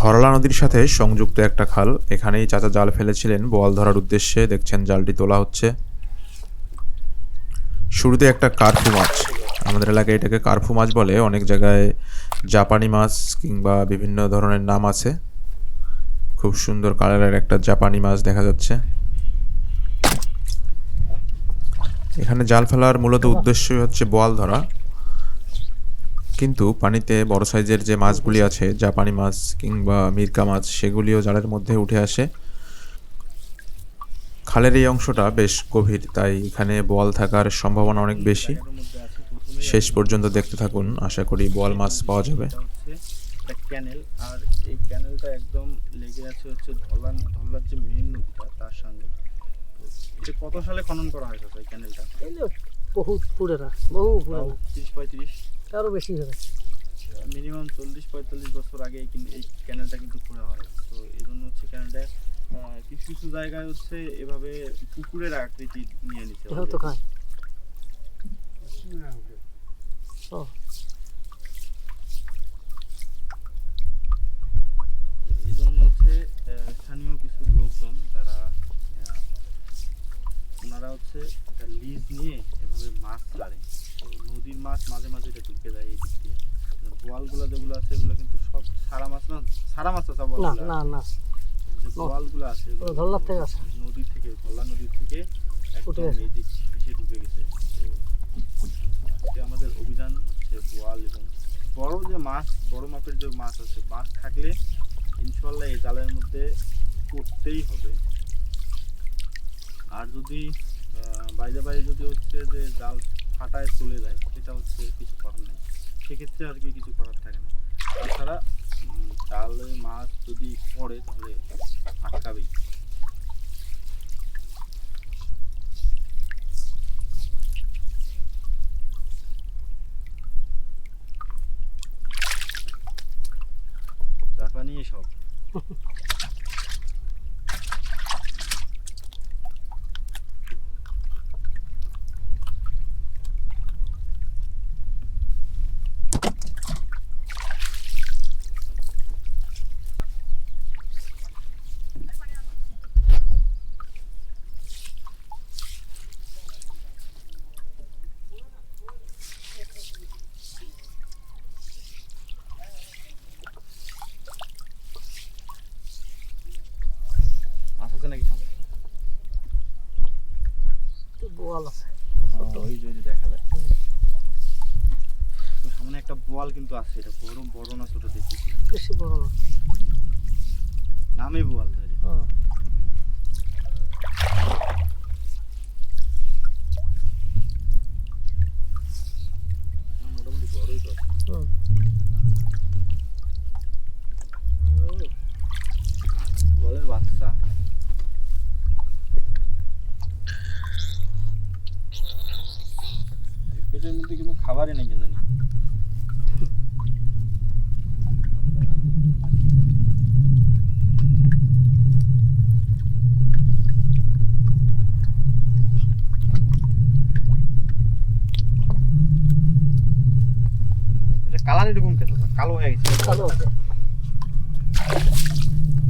ধরলা নদীর সাথে সংযুক্ত একটা খাল। এখানেই চাচা জাল ফেলেছিলেন বোয়াল ধরার উদ্দেশ্যে। দেখছেন জালটি তোলা হচ্ছে। শুরুতে একটা কার্ফু মাছ, আমাদের এলাকায় এটাকে কার্ফু মাছ বলে, অনেক জায়গায় জাপানি মাছ কিংবা বিভিন্ন ধরনের নাম আছে। খুব সুন্দর কালারের একটা জাপানি মাছ দেখা যাচ্ছে। এখানে জাল ফেলার মূলত উদ্দেশ্যই হচ্ছে বোয়াল ধরা, কিন্তু পানিতে বড় সাইজের যে মাছগুলি আছে, জাপানি মাছ কিংবা মিরকা মাছ, সেগুলিও জালের মধ্যে উঠে আসে। খালের এই অংশটা বেশ গভীর, তাই এখানে বোয়াল থাকার সম্ভাবনা অনেক বেশি। শেষ পর্যন্ত দেখতে থাকুন, আশা করি বোয়াল মাছ পাওয়া যাবে। একটা ক্যানেল, আর এই ক্যানেলটা একদম লেগে আছে হচ্ছে ধরলার যে মেইন নদীটা তার সঙ্গে। তো এটা কত সালে খনন করা হয়েছে এই ক্যানেলটা? বহু পুরানা, বহু পুরানা, 30-35, আরও বেশি হবে। মিনিমাম 40-45 বছর আগে এই ক্যানেলটা কিন্তু খোঁড়া হয়। তো এই জন্য হচ্ছে ক্যানেলটা কিছু কিছু জায়গায় হচ্ছে এভাবে পুকুরের আকৃতি নিয়ে নিতে এটাও তো খায়। এই জন্য হচ্ছে স্থানীয় কিছু লোকজন যারা ওনারা হচ্ছে একটা লিজ নিয়ে এভাবে মাছ ছাড়ে। তো নদীর মাছ মাঝে মাঝে এটা ঢুকে যায় এই দিক দিয়ে। বোয়ালগুলো যেগুলো আছে এগুলো কিন্তু সব সারা মাছ না, সারা মাছ আছে না না না, যে বোয়ালগুলো আছে ধরলার থেকে আসে, নদী থেকে, ধরলা নদীর থেকে একদম এই দিক এসে ঢুকে গেছে। তো আজকে আমাদের অভিযান হচ্ছে বোয়াল এবং বড় যে মাছ, বড় মাপের যে মাছ আছে, মাছ থাকলে ইনশাল্লাহ এই জালের মধ্যে করতেই হবে। আর যদি বাইরে যদি হচ্ছে যে জাল ফাটায় চলে যায়, সেটা হচ্ছে কিছু করার নেই, সেক্ষেত্রে আর কি কিছু করার থাকে না। তাছাড়া জালে মাছ যদি পড়ে তাহলে আটকাবেই। জাপানি সব মাছ আছে নাকি সামনে? বোয়াল আছে, ওই যে দেখা যায় তো সামনে একটা বোয়াল কিন্তু আছে। এটা বড় বড় না ছোট দেখতেছি? বেশি বড় না, নামে বোয়াল ধরে। মোটামুটি বড়ই তো। বোয়ালের বাচ্চা। পেটের মধ্যে কিন্তু খাবারই নেই জানি। এটা কালার এরকম কেন? কালো হয়ে গেছে। কালো আছে।